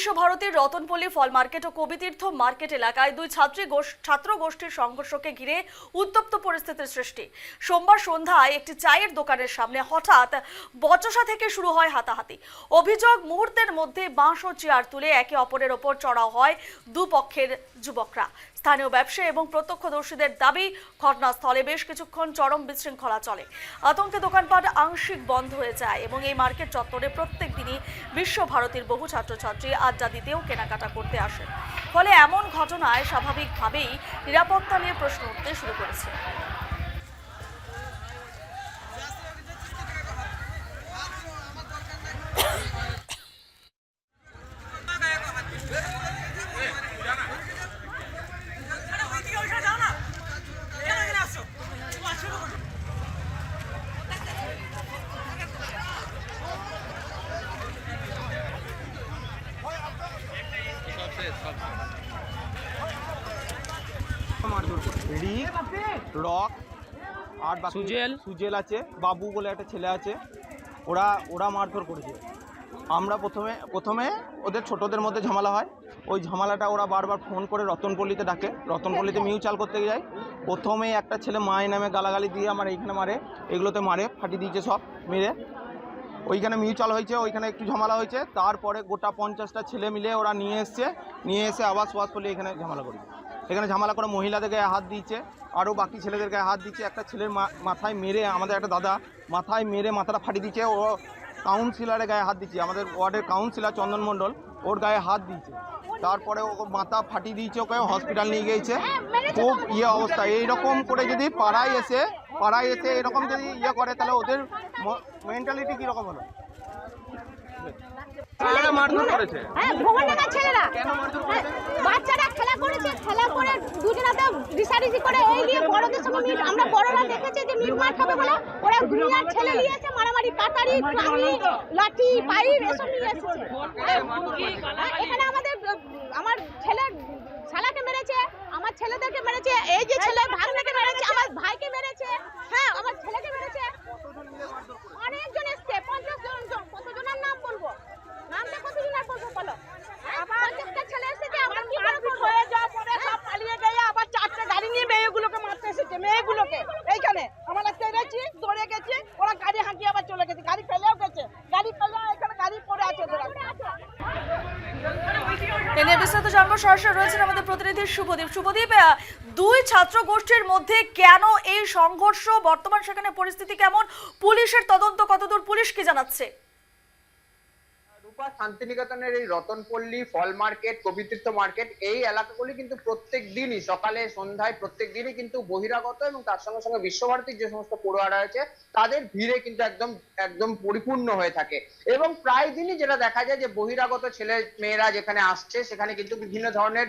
বিশ্বভারতীর রতনপল্লী ফল মার্কেট ও কবিতীর্থ মার্কেট এলাকায় দুই ছাত্র গোষ্ঠীর সংঘর্ষকে ঘিরে উত্তপ্ত পরিস্থিতির সৃষ্টি। সোমবার সন্ধ্যায় একটি চায়ের দোকানের সামনে হঠাৎ বচসা থেকে শুরু হয় হাতাহাতি। অভিযোগ, মুহূর্তের মধ্যে বাঁশ ও চেয়ার তুলে একে অপরের ওপর চড়াও হয় দুপক্ষের যুবকরা। স্থানীয় ব্যবসায়ী এবং প্রত্যক্ষদর্শীদের দাবি, ঘটনাস্থলে বেশ কিছুক্ষণ চরম বিশৃঙ্খলা চলে। আতঙ্কে দোকানপাট আংশিক বন্ধ হয়ে যায় এবং এই মার্কেট চত্বরে প্রত্যেক দিনই বিশ্বভারতীর বহু ছাত্রছাত্রী আড্ডা দিতেও কেনাকাটা করতে আসেন। ফলে এমন ঘটনায় স্বাভাবিকভাবেই নিরাপত্তা নিয়ে প্রশ্ন উঠতে শুরু করেছে। রক আর সুজেল আছে, বাবু বলে একটা ছেলে আছে, ওরা মারধর করেছে। আমরা প্রথমে ওদের ছোটদের মধ্যে ঝামেলা হয়। ওই ঝামেলাটা ওরা বারবার ফোন করে রতনপল্লীতে ডাকে, রতনপল্লীতে মিউচুয়াল করতে যায়। প্রথমে একটা ছেলে মায়ের নামে গালাগালি দিয়ে আমার এইখানে মারে, এগুলোতে মারে, ফাটিয়ে দিয়েছে সব মেরে। ওইখানে মিউচুয়াল হয়েছে, ওইখানে একটু ঝামেলা হয়েছে। তারপরে গোটা 50টা ছেলে মিলে ওরা নিয়ে এসে আবার করলে এখানে ঝামেলা করেছে। এখানে ঝামেলা করে মহিলাদের গায়ে হাত দিয়েছে, আরও বাকি ছেলেদের গায়ে হাত দিচ্ছে। একটা ছেলের মাথায় মেরে, আমাদের একটা দাদা মাথায় মেরে মাথাটা ফাটিয়ে দিচ্ছে। ও কাউন্সিলরের গায়ে হাত দিচ্ছে, আমাদের ওয়ার্ডের কাউন্সিলর চন্দন মণ্ডল, ওর গায়ে হাত দিয়েছে। তারপরে ও মাথা ফাটিয়ে দিয়েছে, ওকে হসপিটাল নিয়ে গিয়েছে। খুব অবস্থা। এইরকম করে যদি পাড়ায় এসে এরকম যদি করে, তাহলে ওদের মেন্টালিটি কীরকম হলো? মারধর করেছে। হ্যাঁ, ভবনডাঙ্গার ছেলেরা কেন মারধর করেছে? বাচ্চারা খেলা করেছে, খেলা করে দুজনাতে রিসারিজি করে এই নিয়ে বড়দের সঙ্গে আমরা বড়রা দেখেছি যে মিটমাট হবে বলে ওরা দুনিয়ার ছেলে নিয়েছে, মারামারি, কাটারি, কামি, লাঠি, পাইপ এসব নিয়ে এসেছে। এখানে আমার ছেলের শালাকে মেরেছে, আমার ছেলেদেরকে মেরেছে, এই যে ছেলে ভাগ্নেকে মেরেছে, আমার ভাইকে মেরেছে, হ্যাঁ আমার ছেলেকে মেরেছে। অনেকজন এসছে, 50 জন। কতজনের নাম বলবো? নামটা কতজনের বলবো বলো? আবার একটা ছেলে এসেছে, আমরা কি করব? হয়ে যাওয়ার পরে সব পালিয়ে গিয়ে আবার 4টে গাড়ি নিয়ে মেয়েগুলোকে মারতে এসেছে। মেয়েগুলোকে এইখানে আমরা পেরেছি, দৌড়ে গেছি, ওরা গাড়ি হাঁকিয়ে আবার চলে গেছে, গাড়ি ফেলেও গেছে, গাড়ি ফেলে এখানে গাড়ি পড়ে আছে। এ নিয়ে বিস্তারিত জানবো, সরাসরি রয়েছেন আমাদের প্রতিনিধি শুভদীপ। দুই ছাত্র গোষ্ঠীর মধ্যে কেন এই সংঘর্ষ? বর্তমান সেখানে পরিস্থিতি কেমন? পুলিশের তদন্ত কতদূর? পুলিশ কি জানাচ্ছে? শান্তিনিকেতনের এই রতনপল্লী ফল মার্কেট, কবিতীর্থ মার্কেট, এই এলাকাগুলি কিন্তু প্রত্যেক দিনই সকালে সন্ধ্যায় প্রত্যেক দিনই কিন্তু বহিরাগত এবং তার সঙ্গে সঙ্গে বিশ্বভারতীর যে সমস্ত পড়ুয়ারা রয়েছে তাদের ভিড়ে কিন্তু একদম পরিপূর্ণ হয়ে থাকে। এবং প্রায় দিনই যেটা দেখা যায় যে বহিরাগত ছেলে মেয়েরা যেখানে আসছে সেখানে কিন্তু বিভিন্ন ধরনের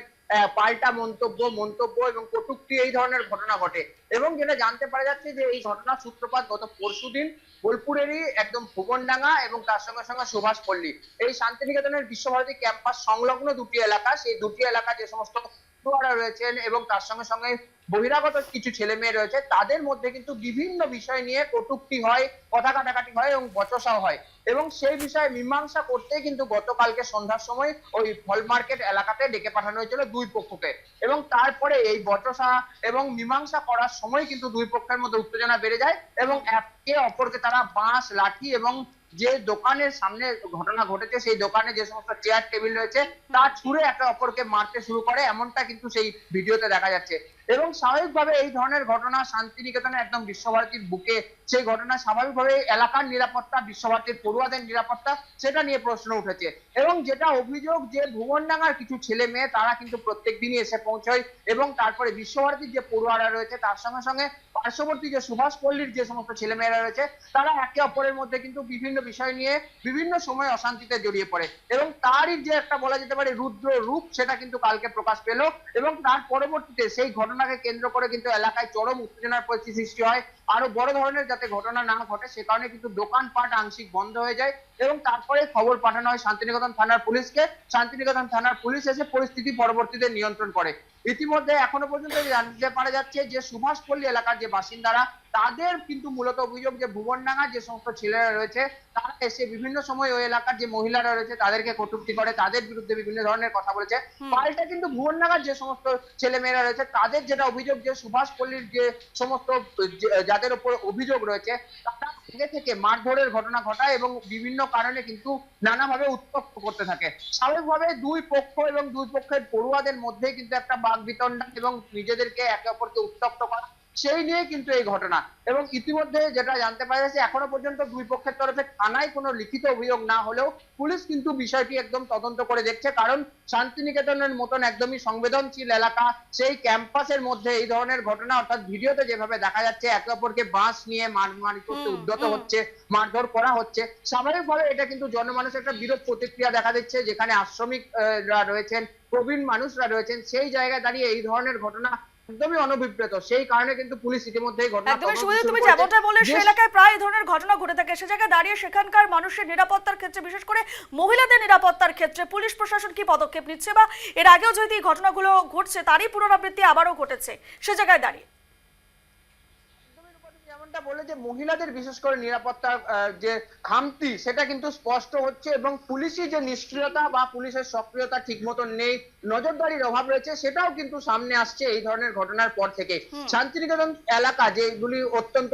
পাল্টা মন্তব্য এবং কটূক্তি, এই ধরনের ঘটনা ঘটে। এবং যেটা জানতে পারা যাচ্ছে যে এই ঘটনার সূত্রপাত গত পরশুদিন বোলপুরেরই একদম ভুবনডাঙ্গা এবং তার সঙ্গে সঙ্গে সুভাষপল্লী, এই শান্তিনিকেতনের বিশ্বভারতী ক্যাম্পাস সংলগ্ন দুটি এলাকা, সেই দুটি এলাকা যে সমস্ত পড়ুয়ারা রয়েছেন এবং তার সঙ্গে সঙ্গে বহিরাগত কিছু ছেলে মেয়ে রয়েছে, তাদের মধ্যে কিন্তু বিভিন্ন বিষয় নিয়ে কটূক্তি হয়, কথা কাটাকাটি হয় এবং বচসাও হয়। এবং সেই বিষয়ে মীমাংসা করতে কিন্তু গতকালকে সন্ধ্যার সময় ওই ফল মার্কেট এলাকাতে ডেকে পাঠানো হয়েছিল দুই পক্ষকে। এবং তারপরে এই বচসা এবং মীমাংসা করার সময় কিন্তু দুই পক্ষের মধ্যে উত্তেজনা বেড়ে যায় এবং একে অপরকে তারা বাঁশ, লাঠি এবং যে দোকানের সামনে ঘটনা ঘটেছে সেই দোকানে যে সমস্ত চেয়ার টেবিল রয়েছে তা ছুঁড়ে একে অপরকে মারতে শুরু করে, এমনটা কিন্তু সেই ভিডিওতে দেখা যাচ্ছে। এবং স্বাভাবিকভাবে এই ধরনের ঘটনা শান্তিনিকেতনে একদম বিশ্বভারতীর বুকে, সেই ঘটনা স্বাভাবিকভাবে এলাকার নিরাপত্তা, বিশ্বভারতীর পড়ুয়াদের নিরাপত্তা, সেটা নিয়ে প্রশ্ন উঠেছে। এবং যেটা অভিযোগ যে ভুবনডাঙ্গার কিছু ছেলে মেয়ে তারা কিন্তু প্রত্যেক দিনই এসে পৌঁছয় এবং তারপরে বিশ্বভারতীর যে পড়ুয়ারা রয়েছে তার সঙ্গে সঙ্গে পার্শ্ববর্তী যে সুভাষপল্লীর যে সমস্ত ছেলেমেয়েরা রয়েছে তারা একে অপরের মধ্যে কিন্তু বিভিন্ন বিষয় নিয়ে বিভিন্ন সময় অশান্তিতে জড়িয়ে পড়ে। এবং তারই যে একটা বলা যেতে পারে রুদ্র রূপ, সেটা কিন্তু কালকে প্রকাশ পেল। এবং তার পরবর্তীতে সেই ঘটনাকে কেন্দ্র করে কিন্তু এলাকায় চরম উত্তেজনার পরিস্থিতি সৃষ্টি হয়। আরো বড় ধরনের যাতে ঘটনা না ঘটে সে কারণে কিন্তু দোকানপাট আংশিক বন্ধ হয়ে যায় এবং তারপরে খবর পাঠানো হয় শান্তিনিকেতন থানার পুলিশকে। শান্তিনিকেতন থানার পুলিশ এসে পরিস্থিতি পরবর্তীতে নিয়ন্ত্রণ করে। ইতিমধ্যে এখনো পর্যন্ত জানতে পারা যাচ্ছে যে সুভাষপল্লী এলাকার যে বাসিন্দারা তাদের কিন্তু মূলত অভিযোগ যে ভুবনডাঙ্গার যে সমস্ত ছেলেরা রয়েছে তারা এসে বিভিন্ন সময় ওই এলাকার যে মহিলারা রয়েছে তাদেরকে কটূক্তি করে, তাদের বিরুদ্ধে বিভিন্ন ধরনের কথা বলেছে। পাল্টা কিন্তু ভুবনডাঙ্গার যে সমস্ত ছেলেমেয়েরা রয়েছে তাদের যেটা অভিযোগ যে সুভাষপল্লীর যে সমস্ত যাদের উপর অভিযোগ রয়েছে তারা আগে থেকে মারধরের ঘটনা ঘটায় এবং বিভিন্ন কারণে কিন্তু নানাভাবে উত্তপ্ত করতে থাকে। স্বাভাবিকভাবে দুই পক্ষ এবং দুই পক্ষের পড়ুয়াদের মধ্যে কিন্তু একটা বাকবিতণ্ডা এবং নিজেদেরকে একে অপরকে উত্তপ্ত করা, সেই নিয়ে কিন্তু এই ঘটনা। এবং ইতিমধ্যে যেটা জানতে পারা যাচ্ছে এখনো পর্যন্ত দুই পক্ষের তরফে থানায় কোনো লিখিত অভিযোগ না হলেও পুলিশ কিন্তু বিষয়টি একদম তদন্ত করে দেখছে, কারণ শান্তিনিকেতনের মতন একদমই সংবেদনশীল এলাকা, সেই ক্যাম্পাসের মধ্যে এই ধরনের ঘটনা অর্থাৎ ভিডিওতে যেভাবে দেখা যাচ্ছে একে অপরকে বাঁশ নিয়ে মারামারি করতে উদ্যত হচ্ছে, মারধর করা হচ্ছে, স্বাভাবিকভাবে এটা কিন্তু জনমানুষের একটা বিরূপ প্রতিক্রিয়া দেখা দিচ্ছে। যেখানে আশ্রমিকরা রয়েছেন, প্রবীণ মানুষরা রয়েছেন, সেই জায়গায় দাঁড়িয়ে এই ধরনের ঘটনা একদমই অনভিপ্রেত। সেই কারণে কিন্তু পুলিশ ইতিমধ্যেই ঘটনা তুমি যেমনটা বলে সে এলাকায় প্রায় এই ধরনের ঘটনা ঘটে থাকে, সে জায়গায় দাঁড়িয়ে সেখানকার মানুষের নিরাপত্তার ক্ষেত্রে বিশেষ করে মহিলাদের নিরাপত্তার ক্ষেত্রে পুলিশ প্রশাসন কি পদক্ষেপ নিচ্ছে বা এর আগেও যদি এই ঘটনাগুলো ঘটছে তারই পুনরাবৃত্তি আবারও ঘটেছে সে জায়গায় দাঁড়িয়ে? যেমনটা বলে যে মহিলাদের বিশেষ করে নিরাপত্তার যে খামতি সেটা কিন্তু স্পষ্ট হচ্ছে এবং পুলিশি যে নিষ্ক্রিয়তা বা পুলিশের সক্রিয়তা ঠিক মতন নেই, নজরদারির অভাব রয়েছে, সেটাও কিন্তু সামনে আসছে এই ধরনের ঘটনার পর থেকে। শান্তিনিকেতন এলাকা যেগুলি অত্যন্ত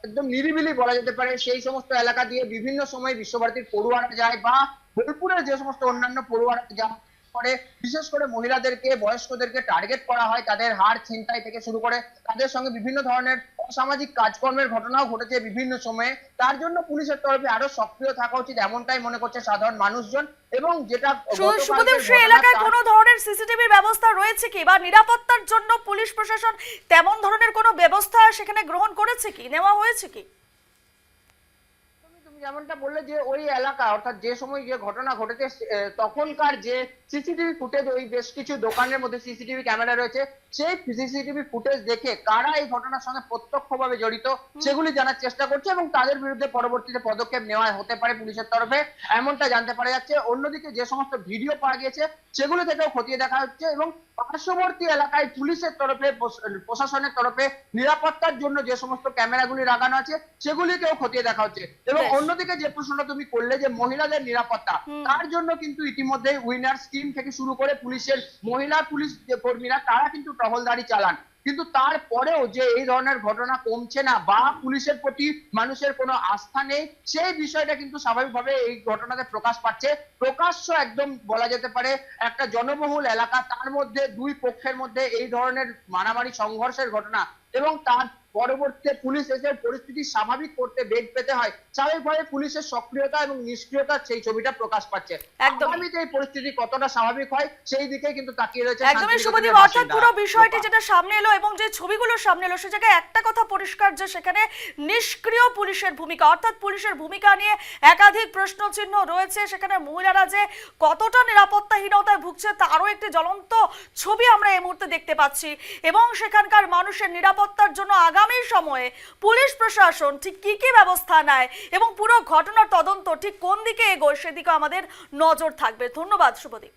একদম নিরিবিলি বলা যেতে পারে, সেই সমস্ত এলাকা দিয়ে বিভিন্ন সময় বিশ্বভারতীর পড়ুয়ারা যায় বা বোলপুরের যে সমস্ত অন্যান্য পড়ুয়ারা যায় করে, বিশেষ করে মহিলাদেরকে বয়স্কদেরকে টার্গেট করা হয়, তাদের হার ছিনতাই থেকে শুরু করে তাদের সঙ্গে বিভিন্ন ধরনের অসামাজিক কাজকর্মের ঘটনাও ঘটেছে বিভিন্ন সময়ে। তার জন্য পুলিশের তরফে আরো সক্রিয় থাকা উচিত এমনটাই মনে করছে সাধারণ মানুষজন। এবং যেটা সেই এলাকায় কোনো ধরনের সিসিটিভির ব্যবস্থা রয়েছে কি বা নিরাপত্তার জন্য পুলিশ প্রশাসন তেমন ধরনের কোনো ব্যবস্থা সেখানে গ্রহণ করেছে কি, নেওয়া হয়েছে কি? যেমনটা বললে যে ওই এলাকা অর্থাৎ যে সময় যে ঘটনা ঘটেছে তখনকার যে সিসিটিভি ফুটেজ, ওই বেশ কিছু দোকানের মধ্যে সিসিটিভি ক্যামেরা রয়েছে, সেই সিসিটিভি ফুটেজ দেখে কারা এই ঘটনার সঙ্গে প্রত্যক্ষভাবে জড়িত সেগুলি জানার চেষ্টা করছে এবং তাদের বিরুদ্ধে পরবর্তীতে পদক্ষেপ নেওয়া হতে পারে পুলিশের তরফে, এমনটা জানতে পারা যাচ্ছে। অন্যদিকে যে সমস্ত ভিডিও পাওয়া গিয়েছে সেগুলি থেকেও খতিয়ে দেখা হচ্ছে এবং পার্শ্ববর্তী এলাকায় পুলিশের তরফে প্রশাসনের তরফে নিরাপত্তার জন্য যে সমস্ত ক্যামেরাগুলি লাগানো আছে সেগুলিকেও খতিয়ে দেখা হচ্ছে। এবং অন্যদিকে যে প্রশ্নটা তুমি করলে যে মহিলাদের নিরাপত্তা, তার জন্য কিন্তু ইতিমধ্যে উইনার্স টিম থেকে শুরু করে পুলিশের মহিলা পুলিশ যে কর্মীরা তারা কিন্তু টহলদারি চালান, কিন্তু তারপরেও যে এই ধরনের ঘটনা কমছে না বা পুলিশের প্রতি মানুষের কোনো আস্থা নেই, সেই বিষয়টা কিন্তু স্বাভাবিকভাবে এই ঘটনাতে প্রকাশ পাচ্ছে। প্রকাশ্য একদম বলা যেতে পারে একটা জনবহুল এলাকা, তার মধ্যে দুই পক্ষের মধ্যে এই ধরনের মারামারি সংঘর্ষের ঘটনা এবং তার পরবর্তীতে পুলিশ এসে পরিস্থিতি স্বাভাবিক করতে বেগ পেতে হয়, স্বাভাবিকভাবে পুলিশের সক্রিয়তা এবং নিষ্ক্রিয়তার সেই ছবিটা প্রকাশ পাচ্ছে। আগামীতে এই পরিস্থিতি কতটা স্বাভাবিক হয় সেই দিকে কিন্তু তাকিয়ে রয়েছে। একদমই শুভদীপ, অর্থাৎ পুরো বিষয়টি যেটা সামনে এলো এবং যে ছবিগুলো সামনে এলো সে জায়গায় একটা কথা পরিষ্কার যে সেখানে নিষ্ক্রিয় পুলিশের ভূমিকা, অর্থাৎ পুলিশের ভূমিকা নিয়ে একাধিক প্রশ্ন চিহ্ন রয়েছে। সেখানে মহিলারা যে কতটা নিরাপত্তাহীনতায় ভুগছে তারও একটি জ্বলন্ত ছবি আমরা এই মুহূর্তে দেখতে পাচ্ছি এবং সেখানকার মানুষের নিরাপত্তার জন্য আগামী সময়ে পুলিশ প্রশাসন ঠিক কি কি ব্যবস্থা নেয় এবং পুরো ঘটনার তদন্ত ঠিক কোন দিকে এগোয় সেদিকে আমাদের নজর থাকবে। ধন্যবাদ শুভদীপ।